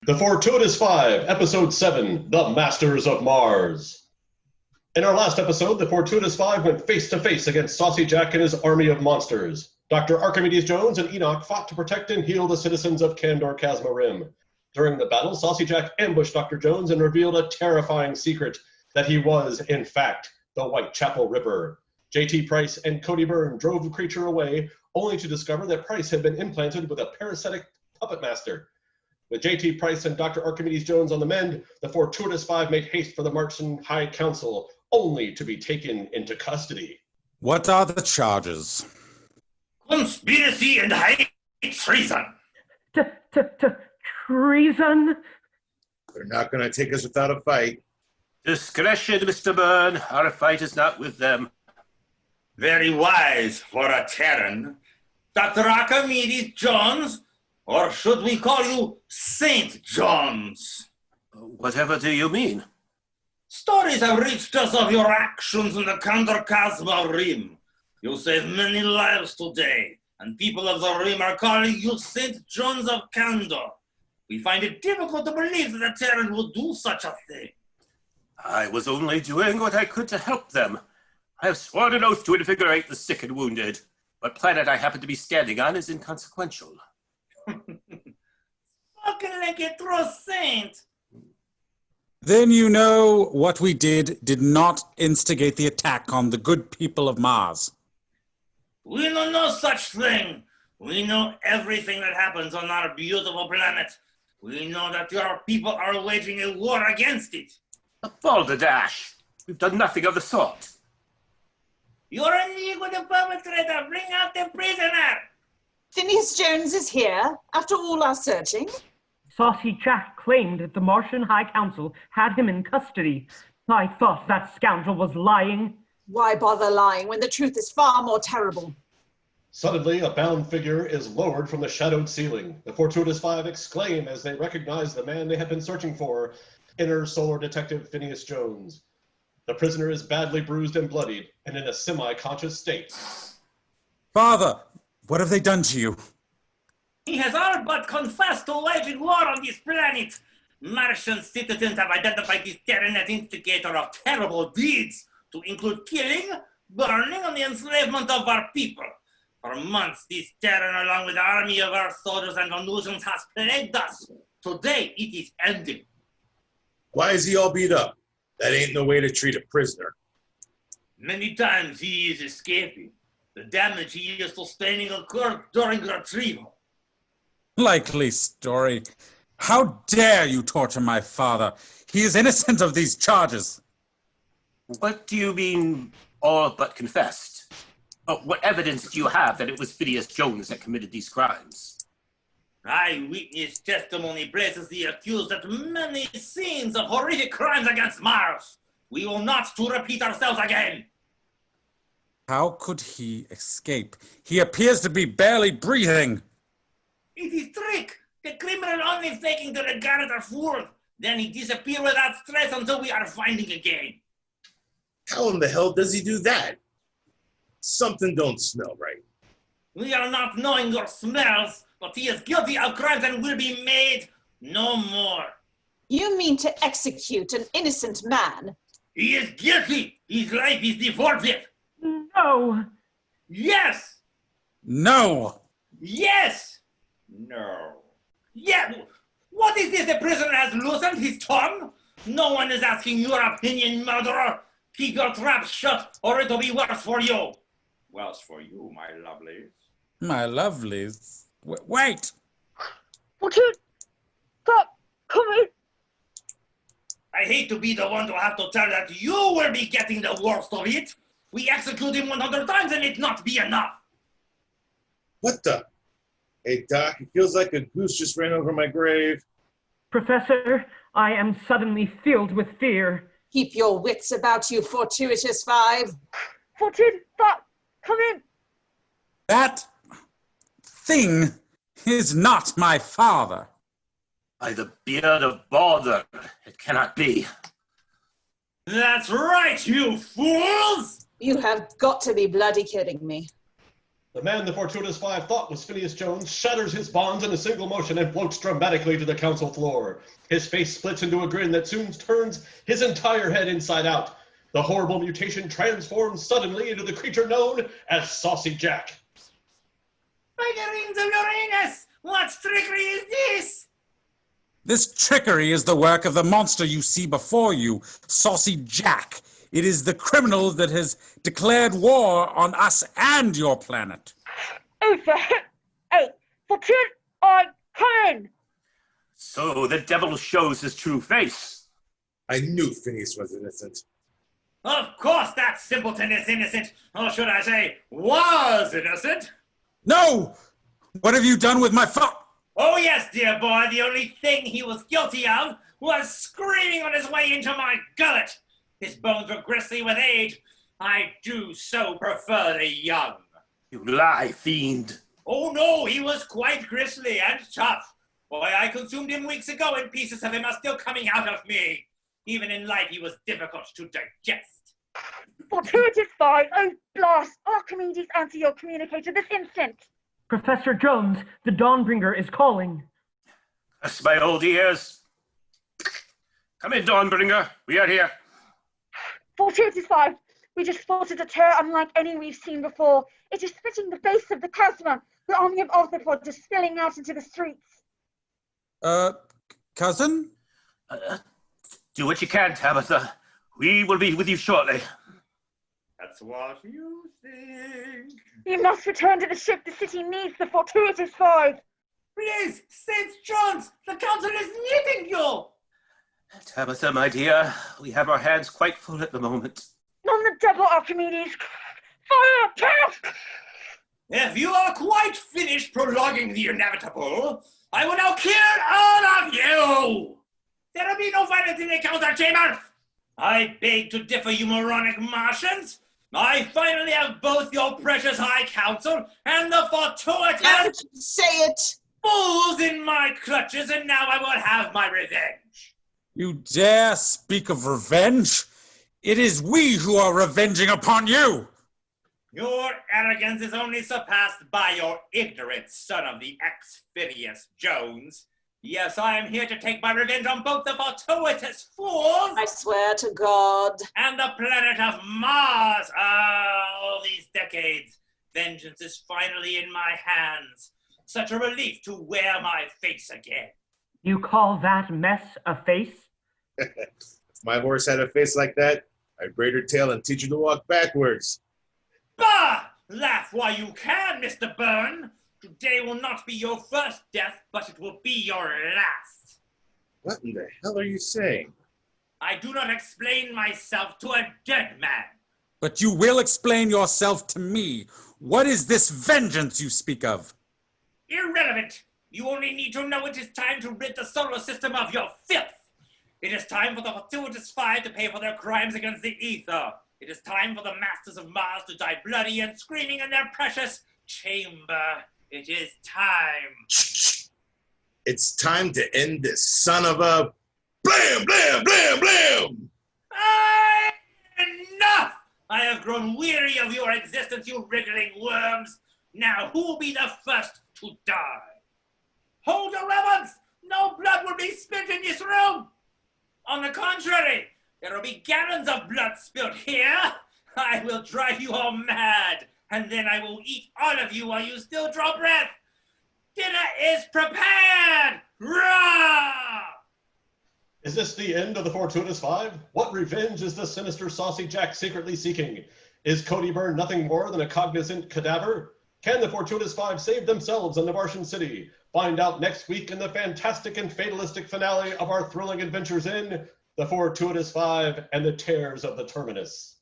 The Fortuitous Five, Episode 7, The Masters of Mars. In our last episode, the Fortuitous Five went face-to-face against Saucy Jack and his army of monsters. Dr. Archimedes Jones and Enoch fought to protect and heal the citizens of Kandor Chasma Rim. During the battle, Saucy Jack ambushed Dr. Jones and revealed a terrifying secret, that he was, in fact, the Whitechapel Ripper. J.T. Price and Cody Byrne drove the creature away, only to discover that Price had been implanted with a parasitic puppet master. With J.T. Price and Dr. Archimedes Jones on the mend, the Fortuitous Five made haste for the Martian High Council, only to be taken into custody. What are the charges? Conspiracy and high treason. Treason? They're not going to take us without a fight. Discretion, Mr. Byrne. Our fight is not with them. Very wise for a Terran. Dr. Archimedes Jones, or should we call you Saint Jones? Whatever do you mean? Stories have reached us of your actions in the Kandor Chasma Rim. You saved many lives today, and people of the Rim are calling you Saint Jones of Kandor. We find it difficult to believe that a Terran would do such a thing. I was only doing what I could to help them. I have sworn an oath to invigorate the sick and wounded. What planet I happen to be standing on is inconsequential. Spoken like a true saint. Then you know what we did not instigate the attack on the good people of Mars. We know no such thing. We know everything that happens on our beautiful planet. We know that your people are waging a war against it. A balderdash. We've done nothing of the sort. You're in league with the perpetrator. Bring out the prisoner. Phineas Jones is here, after all our searching. Saucy Jack claimed that the Martian High Council had him in custody. I thought that scoundrel was lying. Why bother lying when the truth is far more terrible? Suddenly, a bound figure is lowered from the shadowed ceiling. The Fortuitous Five exclaim as they recognize the man they have been searching for, Inner Solar Detective Phineas Jones. The prisoner is badly bruised and bloodied, and in a semi-conscious state. Father, what have they done to you? He has all but confessed to waging war on this planet. Martian citizens have identified this Terran as instigator of terrible deeds, to include killing, burning, and the enslavement of our people. For months, this Terran, along with the army of our soldiers and Venusians, has plagued us. Today, it is ending. Why is he all beat up? That ain't no way to treat a prisoner. Many times he is escaping. The damage he is sustaining occurred during retrieval. Likely story. How dare you torture my father? He is innocent of these charges. What do you mean, all but confessed? What evidence do you have that it was Phineas Jones that committed these crimes? Eyewitness testimony places the accused at many scenes of horrific crimes against Mars. We will not to repeat ourselves again. How could he escape? He appears to be barely breathing. It is trick. The criminal only faking to regard our fool. Then he disappears without stress until we are finding again. How in the hell does he do that? Something don't smell right. We are not knowing your smells, but he is guilty of crimes and will be made no more. You mean to execute an innocent man? He is guilty. His life is deforfeit. No. Yes. No. Yes. No. Yeah. What is this? The prisoner has loosened his tongue? No one is asking your opinion, murderer. Keep your trap shut, or it'll be worse for you. Worse for you, my lovelies. My lovelies. Wait. Stop coming. I hate to be the one to have to tell that you will be getting the worst of it. We execute him 100 times and it not be enough. What the? Hey, Doc, it feels like a goose just ran over my grave. Professor, I am suddenly filled with fear. Keep your wits about you, Fortuitous Five. Stop coming. That thing is not my father. By the beard of Balder, it cannot be. That's right, you fools! You have got to be bloody kidding me. The man the Fortuitous Five thought was Phineas Jones shatters his bonds in a single motion and floats dramatically to the council floor. His face splits into a grin that soon turns his entire head inside out. The horrible mutation transforms suddenly into the creature known as Saucy Jack. By the rings of Uranus, what trickery is this? This trickery is the work of the monster you see before you, Saucy Jack. It is the criminal that has declared war on us and your planet. Oh, Fortune, I can. So the devil shows his true face. I knew Phineas was innocent. Of course that simpleton is innocent, or should I say, was innocent. No! What have you done with my Oh yes, dear boy, the only thing he was guilty of was screaming on his way into my gullet. His bones were gristly with age. I do so prefer the young. You lie, fiend. Oh no, he was quite gristly and tough. Boy, I consumed him weeks ago and pieces of him are still coming out of me. Even in life, he was difficult to digest. Fortuitous Five, oh blast! Archimedes, answer your communicator this instant. Professor Jones, the Dawnbringer is calling. That's my old ears. Come in, Dawnbringer. We are here. Fortuitous Five, we just spotted a terror unlike any we've seen before. It is splitting the face of the Cosmo. The army of arthropods is spilling out into the streets. Cousin? Do what you can, Tabitha. We will be with you shortly. That's what you think. You must return to the ship. The city needs the Fortuitous Five. Please, St. John's, the council is needing you. Tabitha, my dear, we have our hands quite full at the moment. On the double, Archimedes. Fire! Cast! If you are quite finished prolonging the inevitable, I will now kill all of you. There will be no violence in the council chamber. I beg to differ, you moronic Martians. I finally have both your precious High Council and the Fortuitous Don't say it. fools in my clutches, and now I will have my revenge. You dare speak of revenge? It is we who are revenging upon you. Your arrogance is only surpassed by your ignorance, son of the ex-Phineas Jones. Yes, I am here to take my revenge on both the Fortuitous fools I swear to God. and the planet of Mars. All these decades, vengeance is finally in my hands. Such a relief to wear my face again. You call that mess a face? If my horse had a face like that, I'd braid her tail and teach her to walk backwards. Bah! Laugh while you can, Mr. Byrne. Today will not be your first death, but it will be your last. What in the hell are you saying? I do not explain myself to a dead man. But you will explain yourself to me. What is this vengeance you speak of? Irrelevant. You only need to know it is time to rid the solar system of your filth. It is time for the Fortuitous Five to pay for their crimes against the ether. It is time for the masters of Mars to die bloody and screaming in their precious chamber. It is time. It's time to end this son of a blam, blam, blam, blam! Enough! I have grown weary of your existence, you wriggling worms. Now, who will be the first to die? Hold your weapons! No blood will be spilled in this room! On the contrary, there will be gallons of blood spilled here. I will drive you all mad, and then I will eat all of you while you still draw breath. Dinner is prepared! Rah! Is this the end of the Fortuitous Five? What revenge is the sinister Saucy Jack secretly seeking? Is Cody Byrne nothing more than a cognizant cadaver? Can the Fortuitous Five save themselves in the Martian city? Find out next week in the fantastic and fatalistic finale of our thrilling adventures in The Fortuitous Five and the Tears of the Terminus.